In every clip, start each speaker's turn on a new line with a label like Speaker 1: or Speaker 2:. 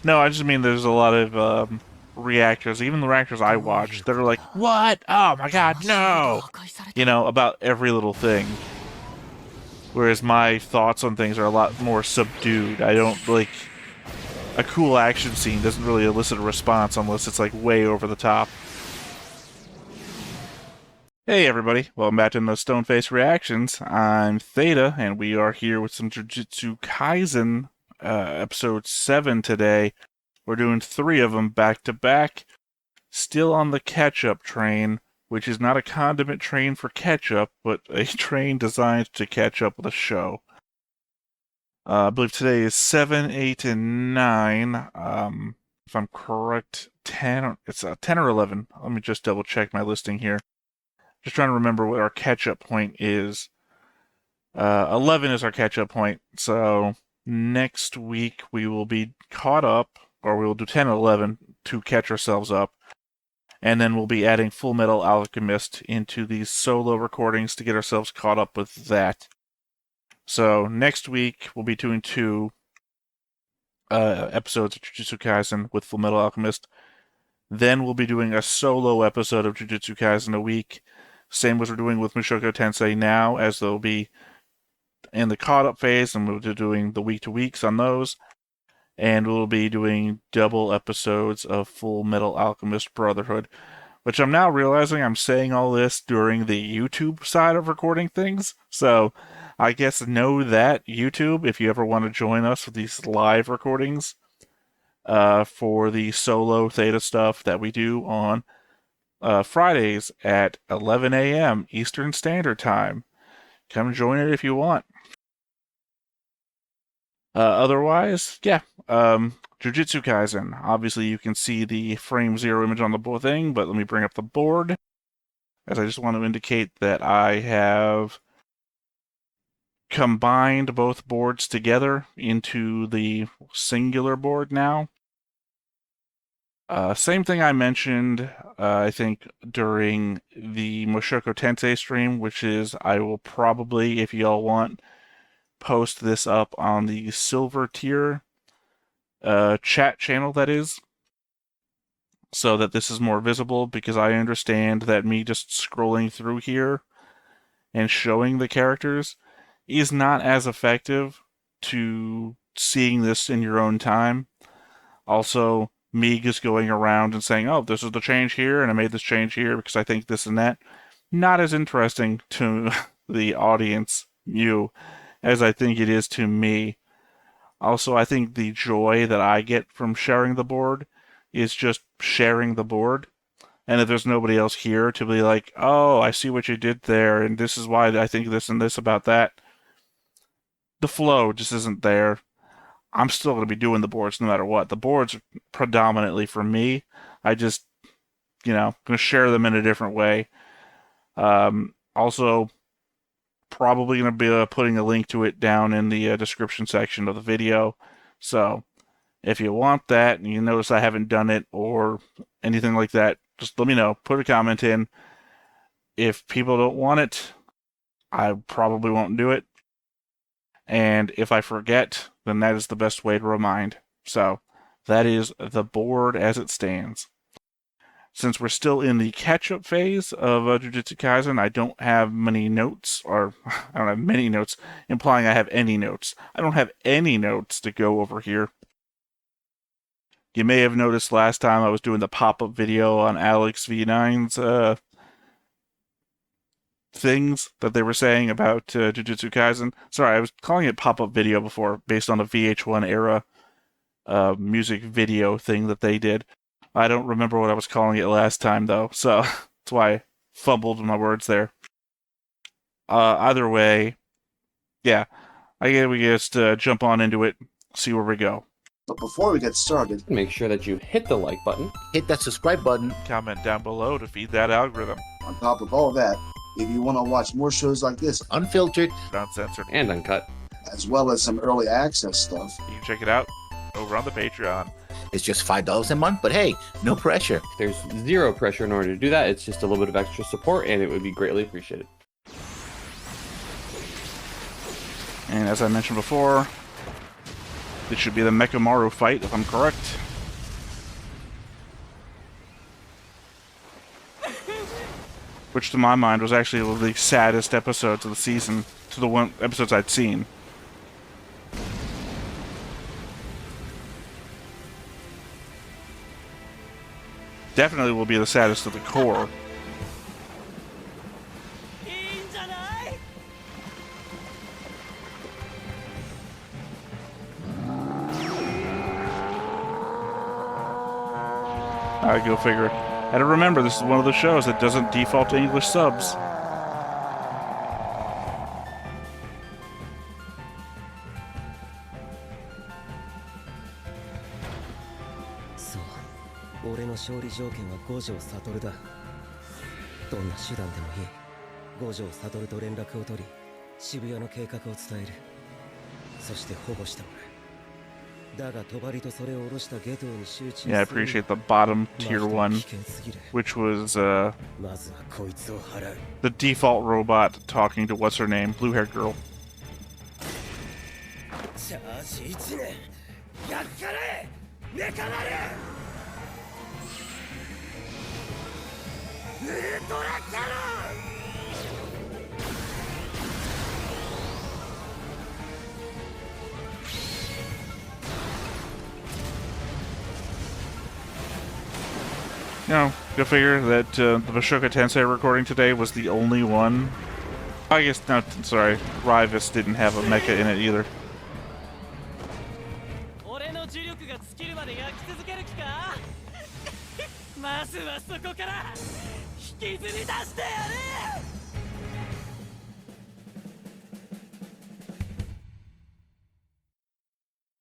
Speaker 1: No, I just mean there's a lot of reactors, even the reactors I watch, that are like, "What? Oh my God, no!" You know, about every little thing. Whereas my thoughts on things are a lot more subdued. I don't like a cool action scene doesn't really elicit a response unless it's like way over the top. Hey everybody, welcome back to the Stoneface Reactions. I'm Theta, and we are here with some Jujutsu Kaisen episode 7 today. We're doing 3 of them back to back. Still on the catch-up train, which is not a condiment train for ketchup, but a train designed to catch up with a show. I believe today is 7, 8, and 9. If I'm correct, 10. It's 10 or 11. Let me just double check my listing here. Just trying to remember what our catch-up point is. 11 is our catch-up point, so next week we will be caught up, or we will do 10 and 11 to catch ourselves up, and then we'll be adding Full Metal Alchemist into these solo recordings to get ourselves caught up with that. So next week we'll be doing 2 episodes of Jujutsu Kaisen with Full Metal Alchemist. Then we'll be doing a solo episode of Jujutsu Kaisen a week. Same as we're doing with Mushoku Tensei now, as they'll be in the caught-up phase, and we'll be doing the week-to-weeks on those. And we'll be doing double episodes of Full Metal Alchemist Brotherhood, which I'm now realizing I'm saying all this during the YouTube side of recording things. So I guess know that, YouTube, if you ever want to join us with these live recordings for the solo Theta stuff that we do on Fridays at 11 a.m. Eastern Standard Time. Come join it if you want. Otherwise, yeah, Jujutsu Kaisen. Obviously, you can see the frame 0 image on the thing, but let me bring up the board, as I just want to indicate that I have combined both boards together into the singular board now. Same thing I mentioned, I think, during the Mushoku Tensei stream, which is I will probably, if y'all want, post this up on the silver tier chat channel, that is, so that this is more visible, because I understand that me just scrolling through here and showing the characters is not as effective to seeing this in your own time. Also, me just going around and saying, oh, this is the change here, and I made this change here because I think this and that, not as interesting to the audience, you, as I think it is to me. Also, I think the joy that I get from sharing the board is just sharing the board. And if there's nobody else here to be like, oh, I see what you did there, and this is why I think this and this about that, the flow just isn't there. I'm still going to be doing the boards no matter what. The boards are predominantly for me. I just, going to share them in a different way. Also, probably going to be putting a link to it down in the description section of the video. So, if you want that, and you notice I haven't done it or anything like that, just let me know. Put a comment in. If people don't want it, I probably won't do it. And if I forget, then that is the best way to remind. So, that is the board as it stands. Since we're still in the catch-up phase of Jujutsu Kaisen, I don't have many notes, or I don't have many notes, implying I have any notes. I don't have any notes to go over here. You may have noticed last time I was doing the pop-up video on Alex V9's things that they were saying about Jujutsu Kaisen. Sorry, I was calling it pop-up video before, based on the VH1 era music video thing that they did. I don't remember what I was calling it last time, though, so that's why I fumbled my words there. Either way, yeah, I guess we just jump on into it, see where we go.
Speaker 2: But before we get started,
Speaker 3: make sure that you hit the like button,
Speaker 2: hit that subscribe button,
Speaker 1: comment down below to feed that algorithm.
Speaker 2: On top of all that, if you want to watch more shows like this, unfiltered,
Speaker 1: uncensored,
Speaker 3: and uncut,
Speaker 2: as well as some early access stuff,
Speaker 1: you can check it out over on the Patreon.
Speaker 4: It's just $5 a month, but hey, no pressure.
Speaker 3: There's zero pressure in order to do that. It's just a little bit of extra support, and it would be greatly appreciated.
Speaker 1: And as I mentioned before, This should be the Mechamaru fight, if I'm correct. Which, to my mind, was actually one of the saddest episodes of the season, to the one episodes I'd seen. Definitely will be the saddest of the core. Alright, go figure. And remember, this is one of the shows that doesn't default to English subs.
Speaker 5: So, 俺の勝利条件は五条悟だ。どんな手段でもいい。五条悟と連絡を取り、渋谷の計画を伝える。そして保護してもらう。
Speaker 1: Yeah, I appreciate the bottom tier one, which was the default robot talking to what's her name, blue-haired girl. You know, go figure that the Mushoku Tensei recording today was the only one. I guess, no, sorry, Rivas didn't have a mecha in it either.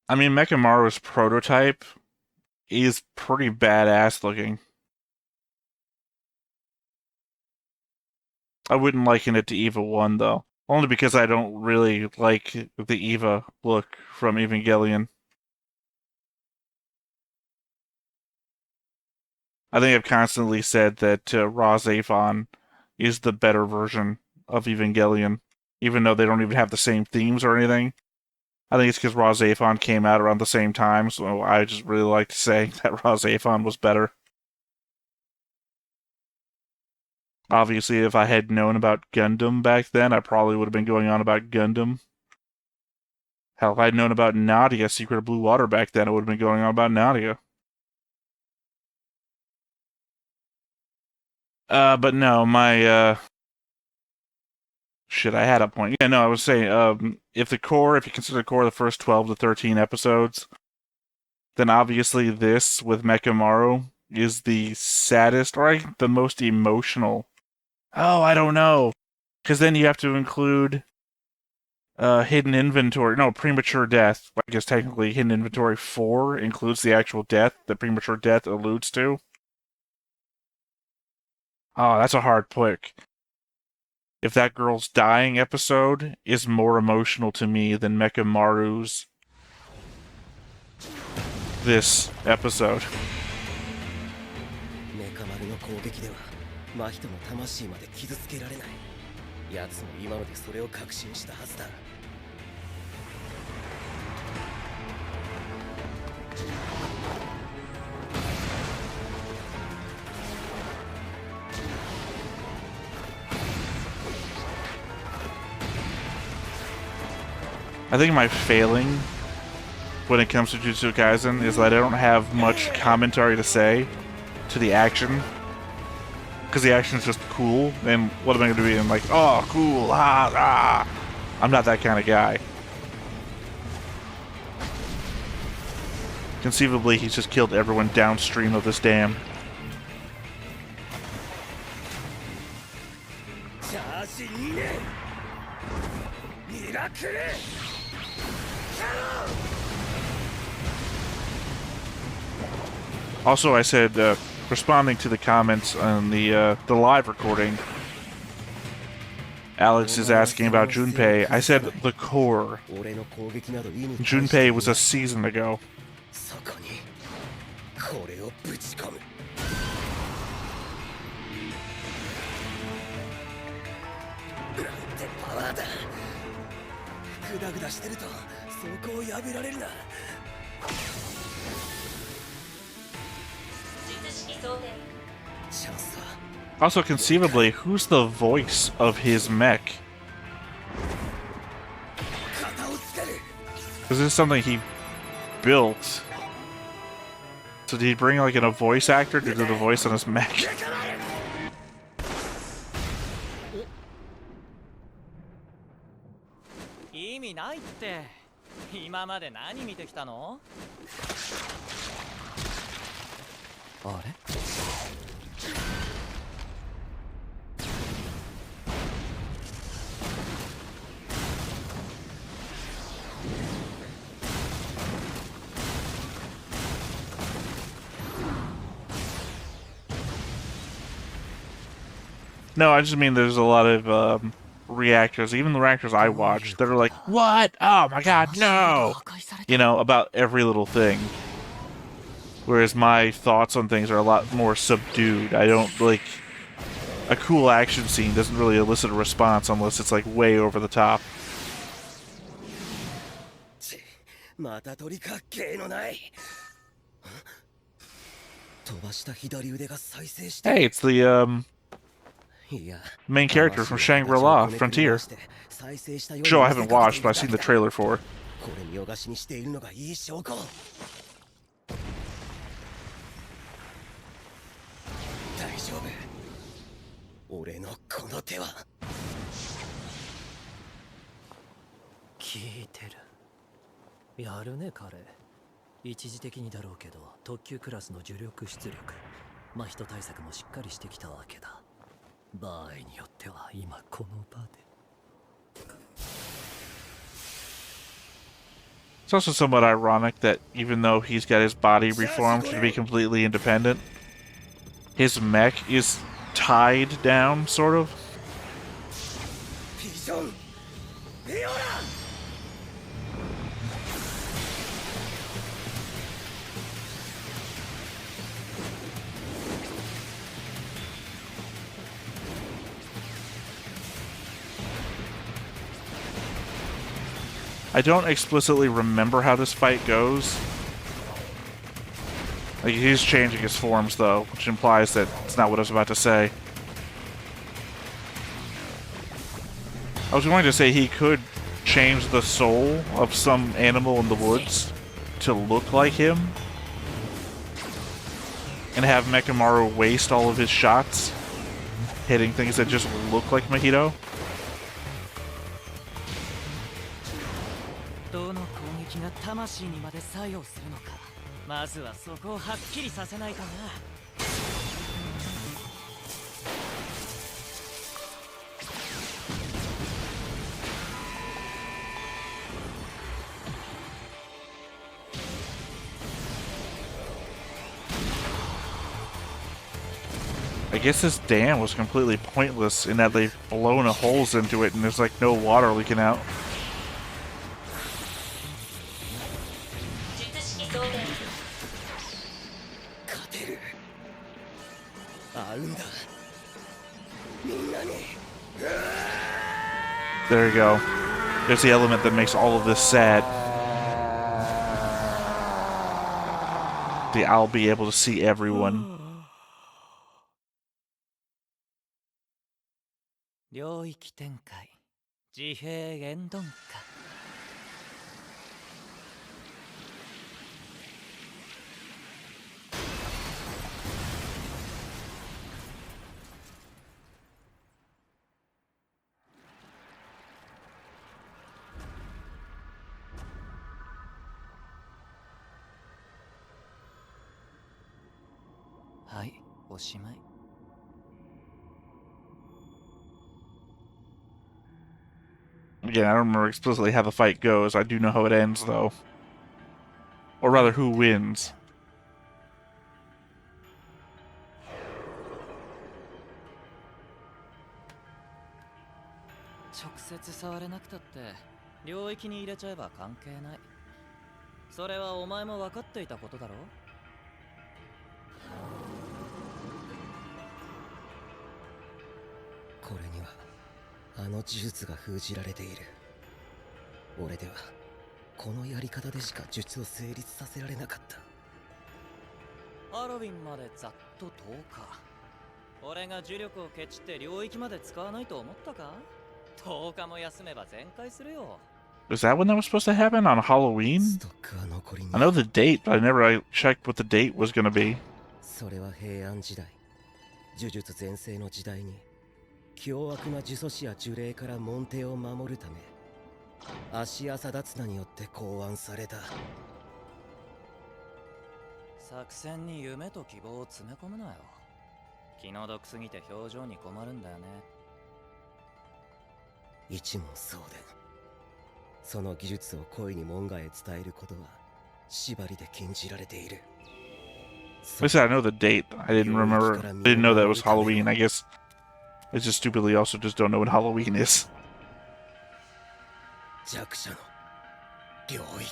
Speaker 1: I mean, Mechamaru's prototype is pretty badass looking. I wouldn't liken it to EVA 1, though. Only because I don't really like the EVA look from Evangelion. I think I've constantly said that Ra Zephon is the better version of Evangelion, even though they don't even have the same themes or anything. I think it's because Ra Zephon came out around the same time, so I just really like to say that Ra Zephon was better. Obviously, if I had known about Gundam back then, I probably would have been going on about Gundam. Hell, if I had known about Nadia, Secret of Blue Water back then, I would have been going on about Nadia. But no, my, shit, I had a point. Yeah, no, I was saying, if you consider the core the first 12 to 13 episodes, then obviously this, with Mechamaru, is the saddest, or the most emotional. Oh, I don't know. Because then you have to include hidden inventory. No, premature death. I guess technically hidden inventory 4 includes the actual death that premature death alludes to. Oh, that's a hard pick. If that girl's dying episode is more emotional to me than Mechamaru's this episode.
Speaker 5: 真人の魂まで傷つけられない。奴も今のでそれを確信したはずだ。
Speaker 1: I think my failing when it comes to Jujutsu Kaisen is that I don't have much commentary to say to the action. Because the action is just cool, and what am I going to be? I'm like, oh, cool, ah. I'm not that kind of guy. Conceivably, he's just killed everyone downstream of this dam. Also, I said, responding to the comments on the live recording, Alex is asking about Junpei. I said the core. Junpei was a season ago.
Speaker 5: そこを破られるな。 チャンスは
Speaker 1: Also, conceivably, who's the voice of his mech?
Speaker 5: 型をつける。
Speaker 1: Is this something he built? So did he bring like in a voice actor to do the voice on his mech?
Speaker 6: 意味ないって。今まで何見てきたの？あれ？
Speaker 1: No, I just mean there's a lot of reactors, even the reactors I watch, that are like, "What? Oh my god, no!" You know, about every little thing. Whereas my thoughts on things are a lot more subdued. I don't like a cool action scene doesn't really elicit a response unless it's like way over the top.
Speaker 5: また取りかっけーのない。飛ばした左腕が再生して。
Speaker 1: Hey, it's the main character from Shangri-La, Frontier. Show I haven't watched, but I've seen the trailer for.
Speaker 5: これ見よがしにしているのがいい証拠。大丈夫。俺のこの手は。聞いてる。やるね彼。一時的にだろうけど特級クラスの呪力出力、真人対策もしっかりしてきたわけだ。場合によっては今この場で。
Speaker 1: It's also somewhat ironic that even though he's got his body reformed to be completely independent, his mech is tied down, sort of.
Speaker 5: ビジョン、ビオラ。
Speaker 1: I don't explicitly remember how this fight goes. Like, he's changing his forms, though, which implies that it's not what I was about to say. I was going to say he could change the soul of some animal in the woods to look like him, and have Mechamaru waste all of his shots, hitting things that just look like Mahito.
Speaker 6: どの攻撃が魂にまで作用するのか、まずはそこをはっきりさせないとな。
Speaker 1: I guess this dam was completely pointless in that they've blown holes into it and there's like no water leaking out. There you go. There's the element that makes all of this sad. I'll be able to see everyone.
Speaker 6: 領域展開、自閉言論か。はい、おしまい。
Speaker 1: Again, I don't remember explicitly how the fight goes. I do know how it ends, though. Or rather, who wins.
Speaker 6: 直接触れなくたって領域に入れちゃえば関係ない。それはお前も分かっていたことだろ。
Speaker 5: これにはあの呪術が封じられている。俺ではこのやり方でしか術を成立させられなかった。
Speaker 6: ハロウィンまでざっと10日。俺が呪力をケチって領域まで使わないと思ったか？ 10 日も休めば全開するよ。
Speaker 1: Was that when that was supposed to happen on Halloween?
Speaker 5: ストックは残り
Speaker 1: I know the date, but I never checked what the date was gonna be.
Speaker 5: それは平安時代、呪術全盛の時代に凶悪な呪詛師や呪霊から門弟を守るため足朝立綱によって考案された。
Speaker 6: 作戦に夢と希望を詰め込むなよ。気の毒すぎて表情に困るんだよね。
Speaker 5: 一問相伝、その技術を恋に門外へ伝えることは縛りで禁じられている。
Speaker 1: At least I know the date. I didn't remember. I didn't know that it was Halloween. I guess I just stupidly also just don't know what Halloween is.
Speaker 5: 弱者の領域。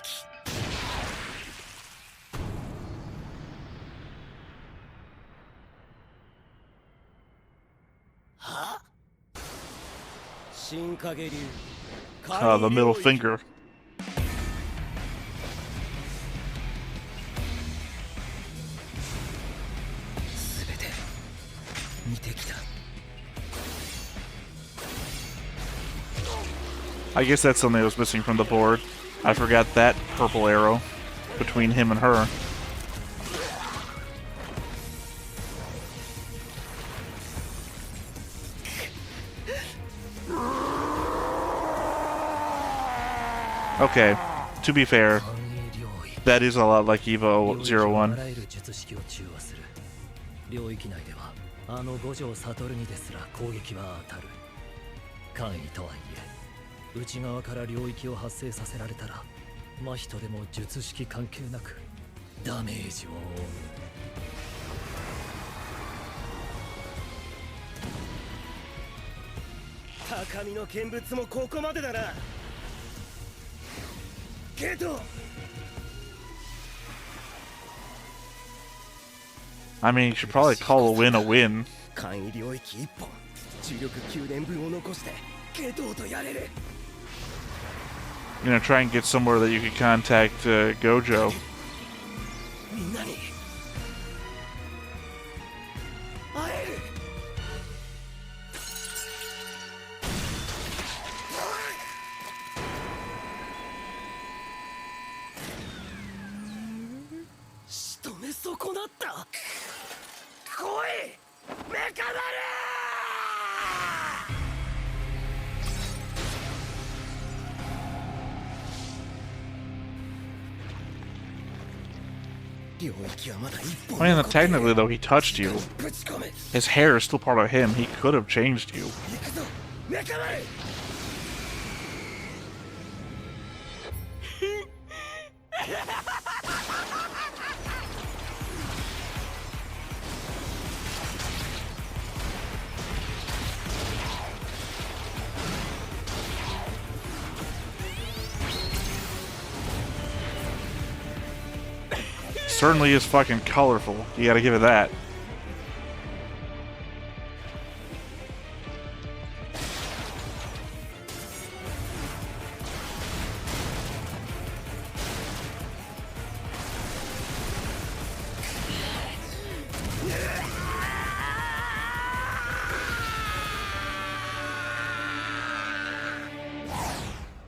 Speaker 5: は？新影流。
Speaker 1: The middle finger.
Speaker 5: すべて見てきた。
Speaker 1: I guess that's something that was missing from the board. I forgot that purple arrow between him and her. Okay, to be fair, that is a lot like Evo 01.
Speaker 7: 領域内ではあの五条悟にですら攻撃は当たる。簡易とはいえ内側から領域を発生させられたら真人でも術式関係なくダメージを負う。
Speaker 5: 高みの見物もここまでだな。けど
Speaker 1: I mean, you should probably call a win a win.
Speaker 5: 簡易領域1本、重力9年分を残してゲトウとやれる。
Speaker 1: You know, try and get somewhere that you could contact Gojo.
Speaker 5: みんなに会える。仕留め損なった。来い、メカ丸！
Speaker 1: I mean, technically, though, he touched you. His hair is still part of him. He could have changed you. Certainly is fucking colorful. You gotta give it that.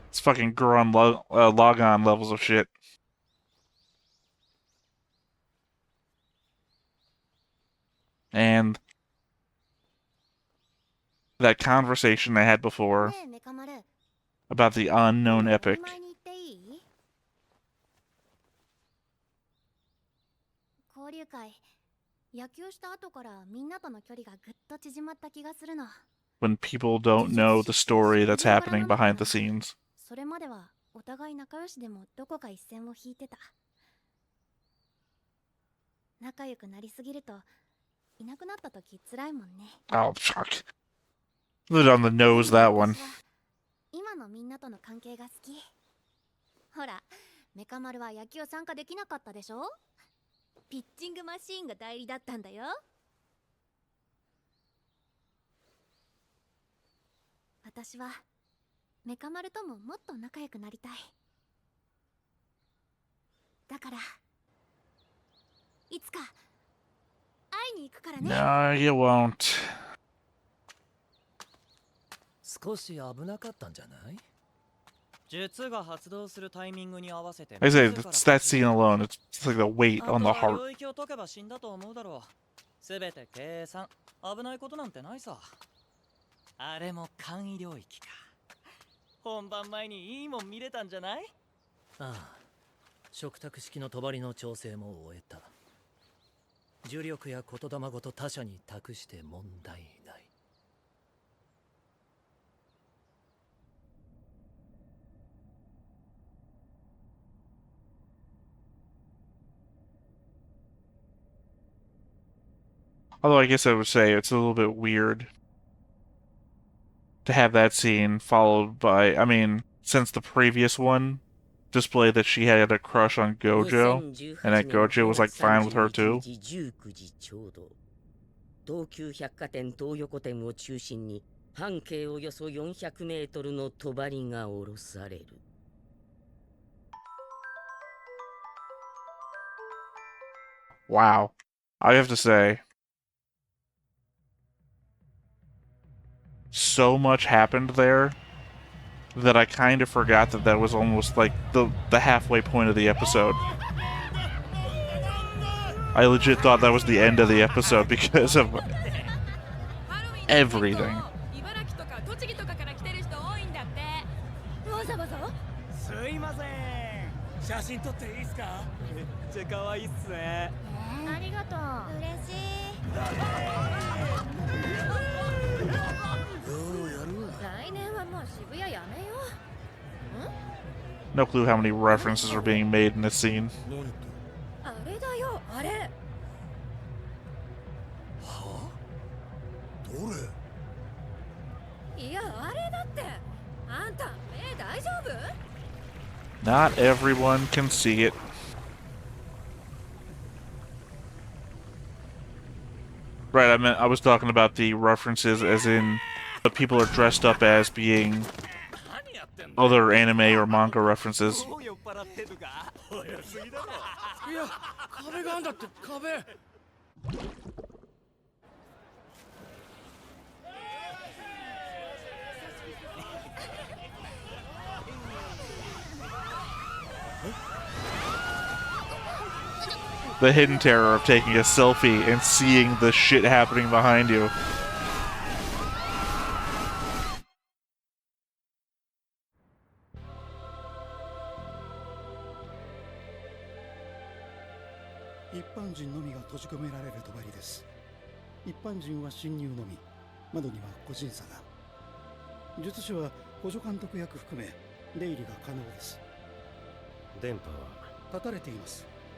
Speaker 1: It's fucking Gurren Logon levels of shit. And that conversation I had before about the unknown epic.
Speaker 8: 交流会、野球した後からみんなとの距離がぐっと縮まった気がするの。
Speaker 1: When people don't know the story that's happening behind the scenes.
Speaker 8: それまではお互い仲良しでもどこか一線を引いてた。仲良くなりすぎるといなくなった時辛いもんね。
Speaker 1: Oh, fuck. Lit on the nose, that one.
Speaker 8: 今のみんなとの関係が好き。ほら、メカ丸は野球参加できなかったでしょ？ピッチングマシーンが代理だったんだよ。私はメカ丸とももっと仲良くなりたい。だからいつか会いに行くからね。
Speaker 1: No, you won't.
Speaker 7: 少し危なかったんじゃない？
Speaker 6: 術が発動するタイミングに合わせて
Speaker 1: I say it's that scene alone. It's like the weight
Speaker 6: あ
Speaker 1: on
Speaker 6: と
Speaker 1: the
Speaker 6: は
Speaker 1: heart.
Speaker 6: 領域を解けば死んだと思うだろう。すべて計算。危ないことなんてないさ。あれも簡易領域か。本番前にいいもん見れたんじゃない？
Speaker 7: ああ、食卓式の帳の調整も終えた。重力や言霊ごと他者に託して問題ない。
Speaker 1: Although I guess I would say it's a little bit weird to have that scene followed by, I mean, since the previous one displayed that she had a crush on Gojo, and that Gojo was like fine with her too.
Speaker 9: 東急百貨店東横店を中心に半径およそ400メートルの帳が下ろされる。
Speaker 1: Wow. I have to say, so much happened there that I kind of forgot that that was almost like the halfway point of the episode. I legit thought that was the end of the episode because of everything.
Speaker 8: わざわざ？
Speaker 6: すいません。写真撮っていいっすか？めっちゃ可愛いっすね。
Speaker 8: ありがとう。嬉しい。来年はもう渋谷やめよう。
Speaker 1: No clue how many references are being made in this scene.
Speaker 8: あれだよ、あれ。
Speaker 7: はあ？どれ？
Speaker 8: いや、あれだって。あんた、目大丈夫？
Speaker 1: Not everyone can see it. Right, I was talking about the references as in the people are dressed up as being other anime or manga references.
Speaker 6: どう酔っ払ってるか？早すぎだろ。
Speaker 7: いや、壁があんだって壁。
Speaker 1: The hidden terror of taking a selfie and seeing the shit happening behind you.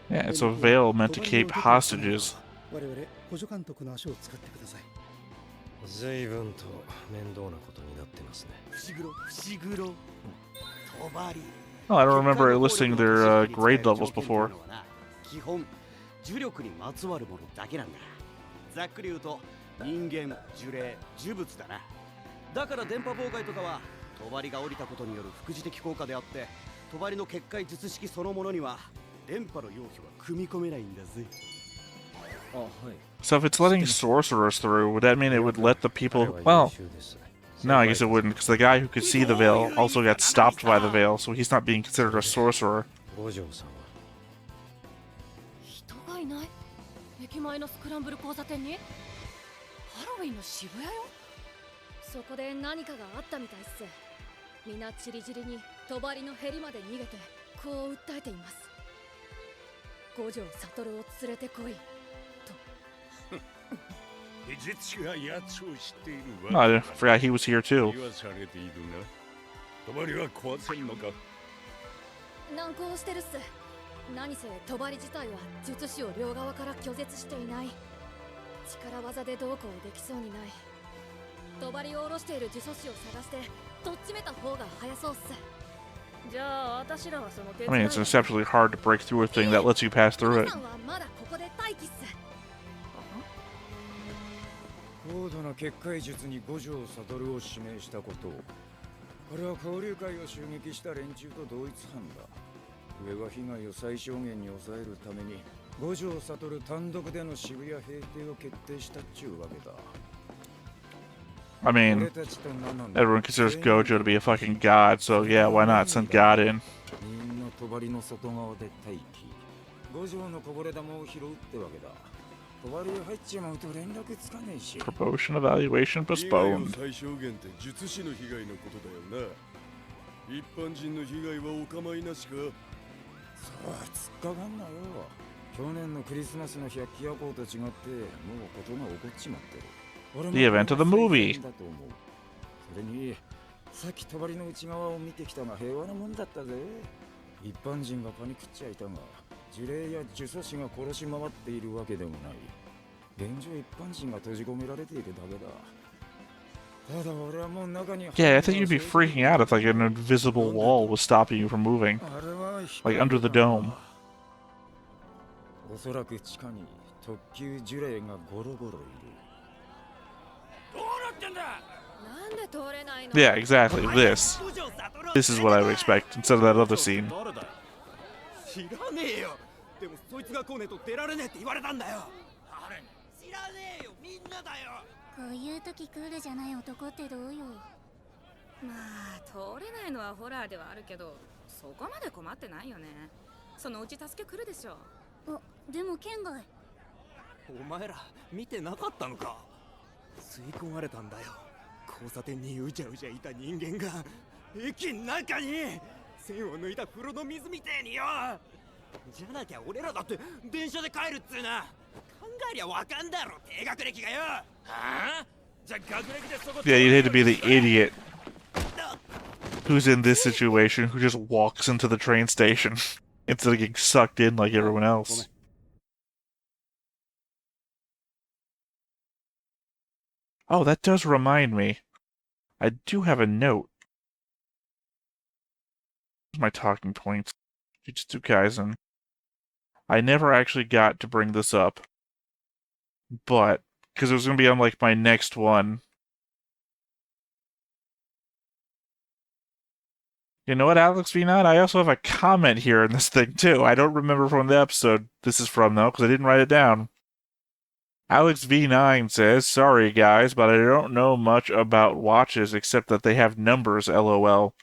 Speaker 1: Yeah, it's a veil meant to keep hostages.
Speaker 5: 随分と面倒なことになってますね。
Speaker 1: Oh, I don't remember listing their grade levels before.
Speaker 10: 基本呪力にまつわるものだけなんだ。ざっくり言うと人間、呪霊、呪物だな。だから電波妨害とかは帳が降りたことによる副次的効果であって、帳の結界術式そのものには電波の要素は組み込めないんだぜ。
Speaker 1: So if it's letting sorcerers through, would that mean it would let the people... Well, no, I guess it wouldn't, because the guy who could see the veil also got stopped by the veil, so he's not being considered a sorcerer.
Speaker 8: 人がいない。駅前のスクランブル交差点に。ハロウィンの渋谷よ。そこで何かがあったみたいっす。みんなチリチリに帳のヘリまで逃げてこう訴えています。五条悟を連れてこい。
Speaker 1: Oh, I forgot he was here too.
Speaker 8: 難航してるっす。何せ帳自体は術師を両側から拒絶していない。力技でどうこうできそうにない。帳を下ろしている呪詛師を探してとっちめた方が早そうっす。じゃあ私らはその手
Speaker 1: I
Speaker 8: 伝い。
Speaker 1: mean, it's exceptionally hard to break through a thing that lets you pass through
Speaker 8: 皆
Speaker 1: it.
Speaker 8: さんはまだここで待機っす。
Speaker 11: 高度な結界術に五条悟を指名したことを。これは交流会を襲撃した連中と同一犯だ。上は被害を最小限に抑えるために五条悟単独での渋谷平定を決定したっちゅうわけだ。
Speaker 1: I mean, everyone considers Gojo to be a fucking god, so yeah, why not send God in?
Speaker 11: みんな帳の外側で待機。五条のこぼれ玉を拾うってわけだ。帳入っちまうと連絡つかねえし。
Speaker 1: Promotion evaluation postponed.
Speaker 12: 最小限って術師の被害のことだよな。一般人の被害はお構いなしか。
Speaker 11: そう突っかかんなよ。去年のクリスマスの百鬼夜行と違ってもうことが起こっちまってる。
Speaker 1: The event of the movie.
Speaker 11: それにさっき帳の内側を見てきたが平和なもんだったぜ。一般人がパニクっちゃいたが呪霊や呪詛師が殺し回っているわけでもない。現状一般人が閉じ込められているだけだ。ただ俺はもう中に
Speaker 1: Yeah, I think you'd be freaking out if like an invisible wall was stopping you from moving, like under the dome.
Speaker 11: おそらく地下に特級呪霊がゴロゴロいる。
Speaker 1: Yeah, exactly. This is what I would expect instead of that other scene.
Speaker 10: 知らねえよ。でもそいつが来ねえと出られねえって言われたんだよ。知らねえよ、みんなだよ。
Speaker 8: こういう時クールじゃない男ってどうよ。
Speaker 13: まあ通れないのはホラーではあるけど、そこまで困ってないよね。そのうち助け来るでしょ。
Speaker 8: あ、でも県外。
Speaker 10: お前ら見てなかったのか。吸い込まれたんだよ。交差点にうじゃうじゃいた人間が駅の中に線を抜いた風呂の水みてえによ。じゃなきゃ俺らだって電車で帰るっつうな。考えりゃわかんだろ、低学歴がよ。はあ？じゃ学歴でそこ。
Speaker 1: Yeah, you'd hate to be the idiot who's in this situation, who just walks into the train station instead of getting sucked in like everyone else. Oh, that does remind me. I do have a note. Here's my talking points. Jujutsu Kaisen. I never actually got to bring this up, but because it was going to be on like my next one. You know what, Alex V9? I also have a comment here in this thing too. I don't remember from the episode this is from though, because I didn't write it down. Alex V9 says, sorry guys, but I don't know much about watches except that they have numbers, lol.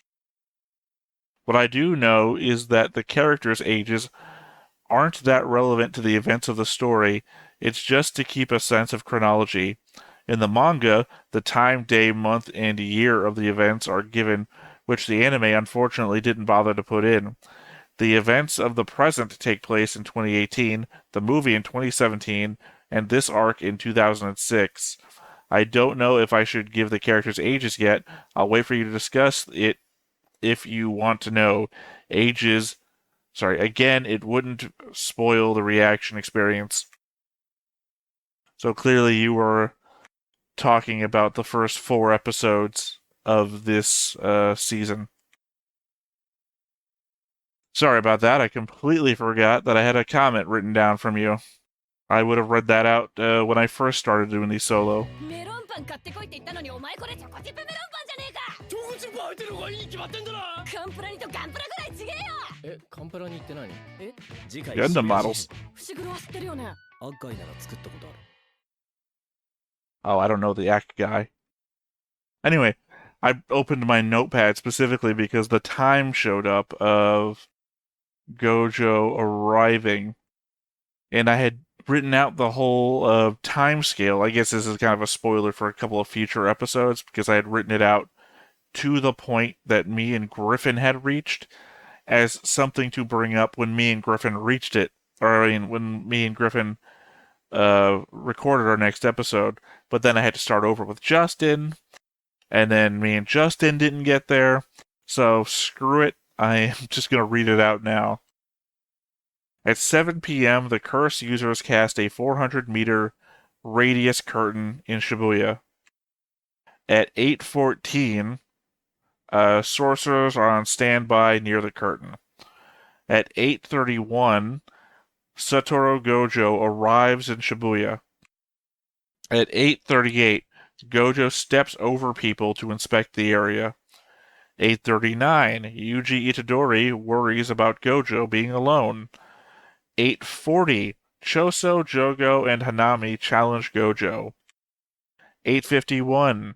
Speaker 1: What I do know is that the characters' ages aren't that relevant to the events of the story, it's just to keep a sense of chronology. In the manga, the time, day, month, and year of the events are given, which the anime unfortunately didn't bother to put in. The events of the present take place in 2018, the movie in 2017, and this arc in 2006. I don't know if I should give the characters' ages yet. I'll wait for you to discuss it if you want to know. Ages... Sorry, again, it wouldn't spoil the reaction experience. So clearly you were talking about the first 4 episodes of this season. Sorry about that, I completely forgot that I had a comment written down from you. I would have read that out when I first started doing these solo.
Speaker 8: メロンパン買ってこいって言ったのにお前これチョコチップメロンパンじゃねえか。
Speaker 7: チョコチップ入ってる方がいいに決まってんだろ。
Speaker 8: カンプラにとガンプラぐらいちげえよ。
Speaker 7: え、カンプラに行って何？え、次回
Speaker 1: Gundam models.
Speaker 8: フシグロは知ってるよね。
Speaker 7: アッガイなら作ったことある。
Speaker 1: Oh, I don't know the act guy. Anyway, I opened my notepad specifically because the time showed up of Gojo arriving, and I had written out the whole time scale. I guess this is kind of a spoiler for a couple of future episodes because I had written it out to the point that me and Griffin had reached as something to bring up when me and Griffin reached it, or I mean, when me and Griffin recorded our next episode. But then I had to start over with Justin, and then me and Justin didn't get there, so screw it. I am just going to read it out now. At 7 p.m., the curse users cast a 400-meter radius curtain in Shibuya. At 8:14, sorcerers are on standby near the curtain. At 8:31, Satoru Gojo arrives in Shibuya. At 8:38, Gojo steps over people to inspect the area. 8:39, Yuji Itadori worries about Gojo being alone. 8:40, Choso, Jogo, and Hanami challenge Gojo. 8:51,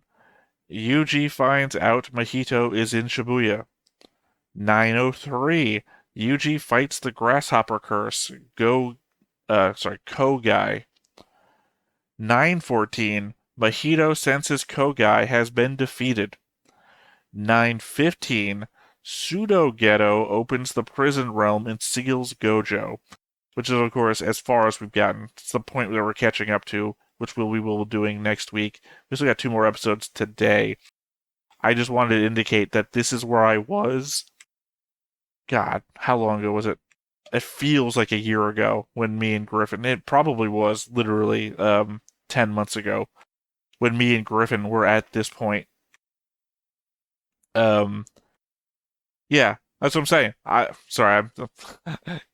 Speaker 1: Yuji finds out Mahito is in Shibuya. 9:03, Yuji fights the grasshopper curse, Kogai. 9:14, Mahito senses Kogai has been defeated. 9:15, Pseudo Geto opens the prison realm and seals Gojo, which is, of course, as far as we've gotten. It's the point that we're catching up to, which we will be doing next week. We still got 2 more episodes today. I just wanted to indicate that this is where I was. God, how long ago was it? It feels like a year ago when me and Griffin, it probably was literally 10 months ago, when me and Griffin were at this point. Yeah, that's what I'm saying. Sorry,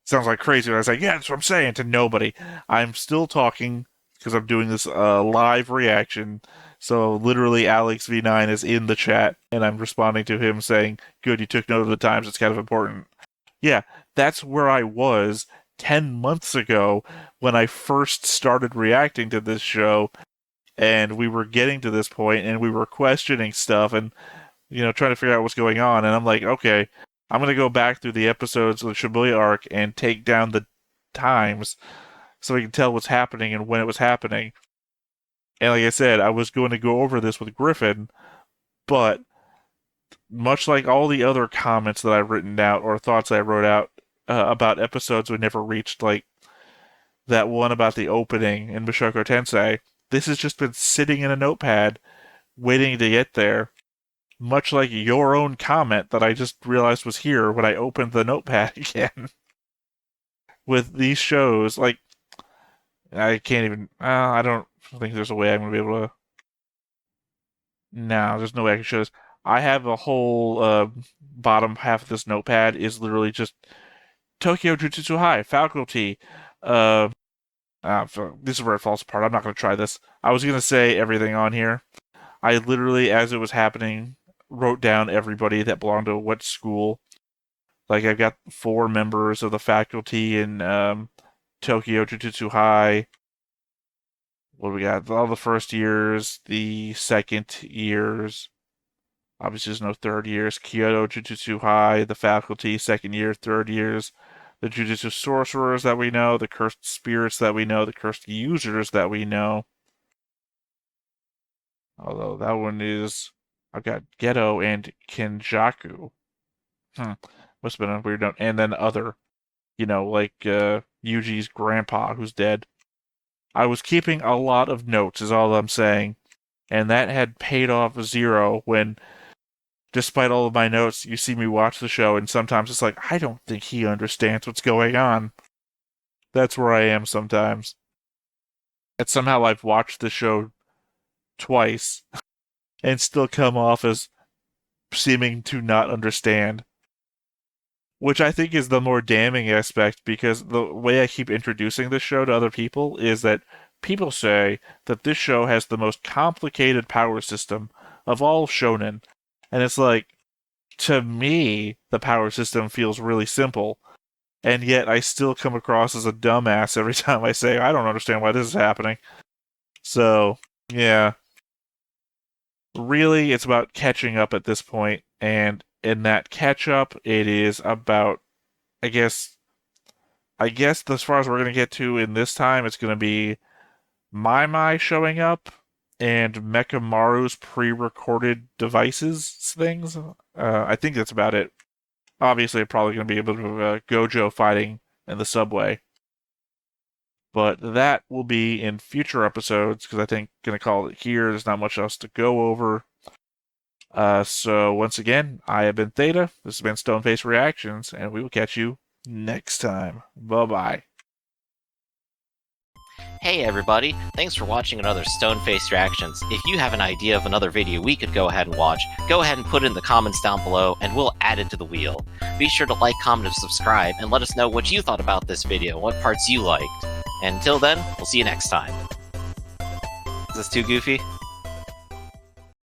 Speaker 1: sounds like crazy when I say, yeah, that's what I'm saying to nobody. I'm still talking because I'm doing this live reaction. So literally Alex V9 is in the chat and I'm responding to him saying, good, you took note of the times, it's kind of important. Yeah, that's where I was 10 months ago when I first started reacting to this show, and we were getting to this point and we were questioning stuff and, trying to figure out what's going on. And I'm like, okay, I'm going to go back through the episodes of the Shibuya arc and take down the times so we can tell what's happening and when it was happening. And like I said, I was going to go over this with Griffin, but much like all the other comments that I've written out or thoughts I wrote out about episodes we never reached, like that one about the opening in Mushoku Tensei, this has just been sitting in a notepad waiting to get there. Much like your own comment that I just realized was here when I opened the notepad again. With these shows, like, I can't even, I don't think there's a way I'm going to be able to. No, there's no way I can show this. I have a whole bottom half of this notepad is literally just Tokyo Jujutsu High, faculty. This is where it falls apart. I'm not going to try this. I was going to say everything on here. I literally, as it was happening, wrote down everybody that belonged to what school. Like, I've got 4 members of the faculty in Tokyo Jujutsu High. What do we got? All the first years, the second years. Obviously, there's no third years. Kyoto Jujutsu High, the faculty, second year, third years. The Jujutsu sorcerers that we know, the cursed spirits that we know, the cursed users that we know. Although that one is... I've got Geto and Kenjaku. Must have been a weird note. And then other, like Yuji's grandpa who's dead. I was keeping a lot of notes is all I'm saying. And that had paid off 0 when, despite all of my notes, you see me watch the show and sometimes it's like, I don't think he understands what's going on. That's where I am sometimes. And somehow I've watched the show twice and still come off as seeming to not understand. Which I think is the more damning aspect, because the way I keep introducing this show to other people is that people say that this show has the most complicated power system of all shonen. And it's like, to me, the power system feels really simple. And yet I still come across as a dumbass every time I say, I don't understand why this is happening. So, yeah. Really, it's about catching up at this point, and in that catch-up, it is about, I guess as far as we're going to get to in this time, it's going to be Mai showing up, and Mekamaru's pre-recorded devices things. I think that's about it. Obviously, probably going to be a bit of Gojo fighting in the subway. But that will be in future episodes, because I think I'm going to call it here. There's not much else to go over. So once again, I have been Theta. This has been Stoneface Reactions, and we will catch you next time. Bye-bye.
Speaker 14: Hey everybody, thanks for watching another Stoneface Reactions. If you have an idea of another video we could go ahead and watch, go ahead and put it in the comments down below and we'll add it to the wheel. Be sure to like, comment, and subscribe, and let us know what you thought about this video, what parts you liked. And until then, we'll see you next time. Is this too goofy?